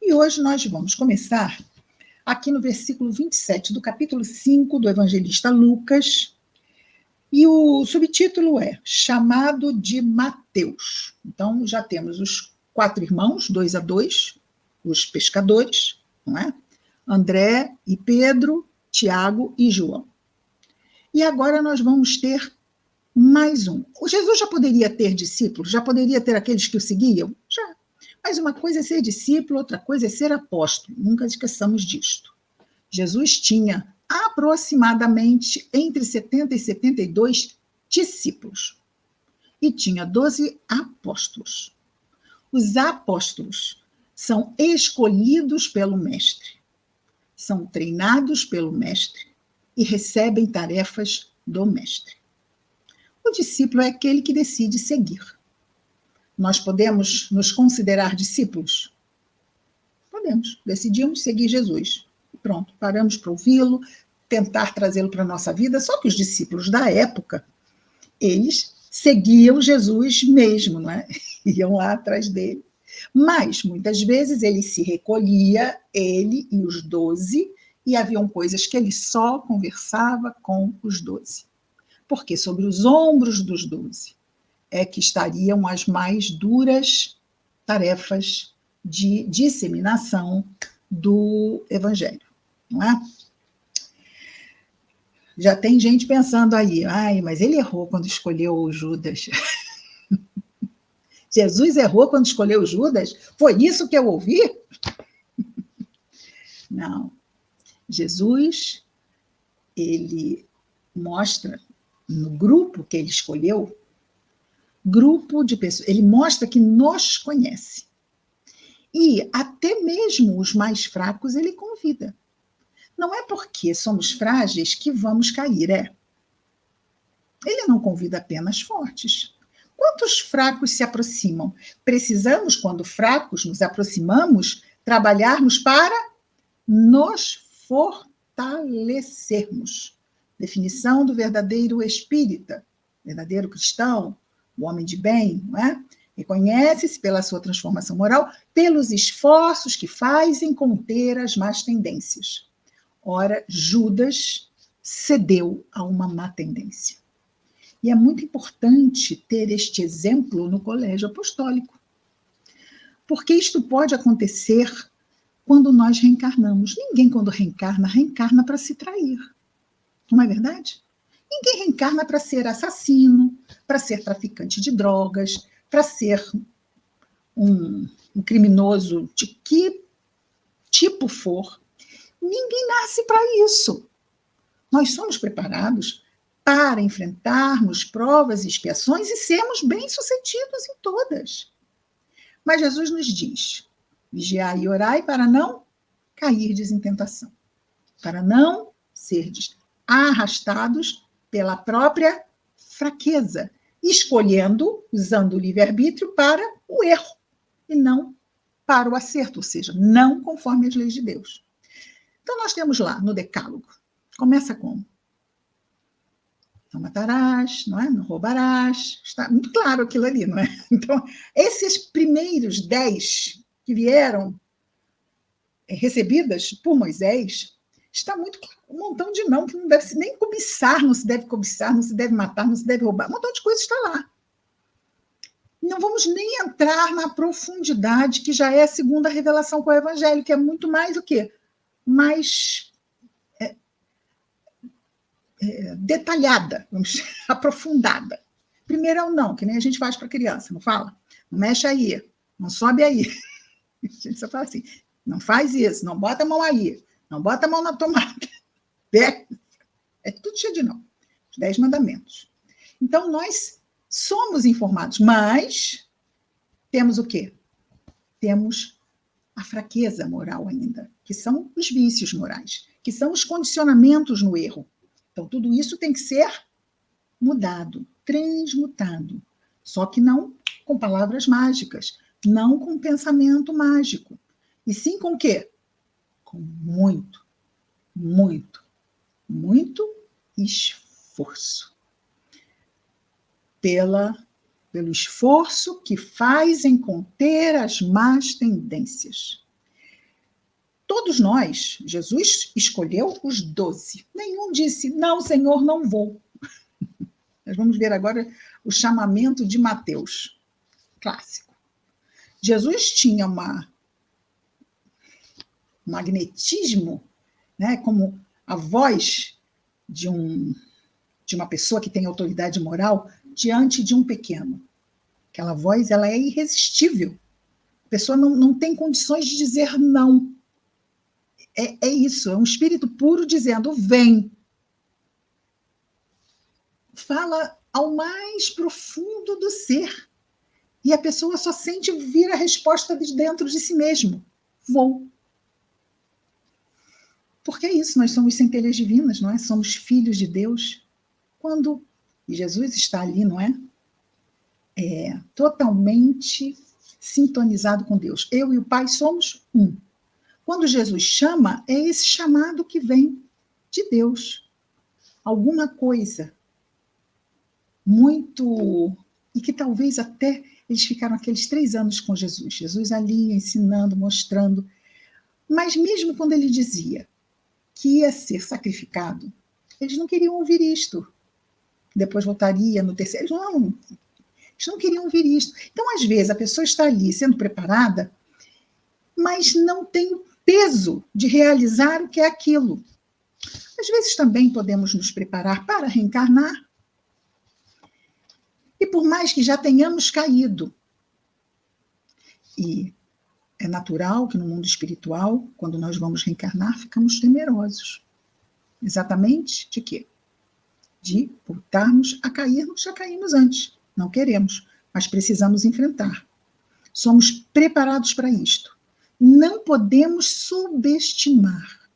E hoje nós vamos começar aqui no versículo 27 do capítulo 5 do evangelista Lucas, e o subtítulo é Chamado de Mateus. Então, já temos os 4 irmãos, 2 a 2, os pescadores, não é? André e Pedro, Tiago e João. E agora nós vamos ter mais um. O Jesus já poderia ter discípulos, já poderia ter aqueles que o seguiam? Já. Mas uma coisa é ser discípulo, outra coisa é ser apóstolo. Nunca esqueçamos disto. Jesus tinha aproximadamente entre 70 e 72 discípulos. E tinha 12 apóstolos. Os apóstolos são escolhidos pelo mestre, são treinados pelo mestre e recebem tarefas do mestre. O discípulo é aquele que decide seguir. Nós podemos nos considerar discípulos? Podemos. Decidimos seguir Jesus. Pronto, paramos para ouvi-lo, tentar trazê-lo para a nossa vida. Só que os discípulos da época, eles seguiam Jesus mesmo, não é? Iam lá atrás dele. Mas, muitas vezes, ele se recolhia, ele e os 12, e haviam coisas que ele só conversava com os 12. Porque sobre os ombros dos 12 é que estariam as mais duras tarefas de disseminação do evangelho, não é? Já tem gente pensando aí, mas ele errou quando escolheu o Judas. Jesus errou quando escolheu Judas? Foi isso que eu ouvi? Não. Jesus, ele mostra no grupo que ele escolheu, grupo de pessoas, ele mostra que nos conhece. E até mesmo os mais fracos ele convida. Não é porque somos frágeis que vamos cair, é. Ele não convida apenas fortes. Quantos fracos se aproximam? Precisamos, quando fracos nos aproximamos, trabalharmos para nos fortalecermos. Definição do verdadeiro espírita, verdadeiro cristão, o homem de bem, não é? Reconhece-se pela sua transformação moral, pelos esforços que faz em conter as más tendências. Ora, Judas cedeu a uma má tendência. E é muito importante ter este exemplo no colégio apostólico. Porque isto pode acontecer quando nós reencarnamos. Ninguém, quando reencarna para se trair. Não é verdade? Ninguém reencarna para ser assassino, para ser traficante de drogas, para ser um criminoso de que tipo for. Ninguém nasce para isso. Nós somos preparados para enfrentarmos provas e expiações e sermos bem-sucedidos em todas. Mas Jesus nos diz, vigiai e orai para não cairdes em tentação, para não serdes arrastados pela própria fraqueza, escolhendo, usando o livre-arbítrio para o erro e não para o acerto, ou seja, não conforme as leis de Deus. Então, nós temos lá no Decálogo, começa como? Não matarás, não é? Não roubarás, está muito claro aquilo ali, não é? Então, esses primeiros 10 que vieram recebidas por Moisés, está muito claro, um montão de não, que não deve nem cobiçar, não se deve cobiçar, não se deve matar, não se deve roubar, um montão de coisa está lá. Não vamos nem entrar na profundidade que já é a segunda revelação com o Evangelho, que é muito mais o quê? Mais detalhada, vamos dizer, aprofundada. Primeiro é o não, que nem a gente faz para a criança, não fala? Não mexe aí, não sobe aí. A gente só fala assim, não faz isso, não bota a mão aí, não bota a mão na tomada. É tudo cheio de não. Os 10 mandamentos. Então, nós somos informados, mas temos o quê? Temos a fraqueza moral ainda, que são os vícios morais, que são os condicionamentos no erro. Então, tudo isso tem que ser mudado, transmutado. Só que não com palavras mágicas, não com pensamento mágico. E sim com o quê? Com muito, muito, muito esforço. Pelo esforço que faz em conter as más tendências. todos nós, Jesus escolheu os 12. Nenhum disse, não, Senhor, não vou. Nós vamos ver agora o chamamento de Mateus, clássico. Jesus tinha um magnetismo, né, como a voz de uma pessoa que tem autoridade moral diante de um pequeno. Aquela voz, ela é irresistível. A pessoa não tem condições de dizer não. É isso, é um espírito puro dizendo, vem. Fala ao mais profundo do ser. E a pessoa só sente vir a resposta de dentro de si mesmo. Vou. Porque é isso, nós somos centelhas divinas, não é? Somos filhos de Deus. Quando Jesus está ali, não é? Totalmente sintonizado com Deus. Eu e o Pai somos um. Quando Jesus chama, é esse chamado que vem de Deus. Alguma coisa muito... E que talvez até eles ficaram aqueles 3 anos com Jesus. Jesus ali ensinando, mostrando. Mas mesmo quando ele dizia que ia ser sacrificado, eles não queriam ouvir isto. Depois voltaria no terceiro. Eles não queriam ouvir isto. Então, às vezes, a pessoa está ali sendo preparada, mas não tem o peso de realizar o que é aquilo. Às vezes também podemos nos preparar para reencarnar. E por mais que já tenhamos caído, e é natural que no mundo espiritual, quando nós vamos reencarnar, ficamos temerosos. Exatamente de quê? De voltarmos a cair, nós já caímos antes. Não queremos, mas precisamos enfrentar. Somos preparados para isto. Não podemos subestimar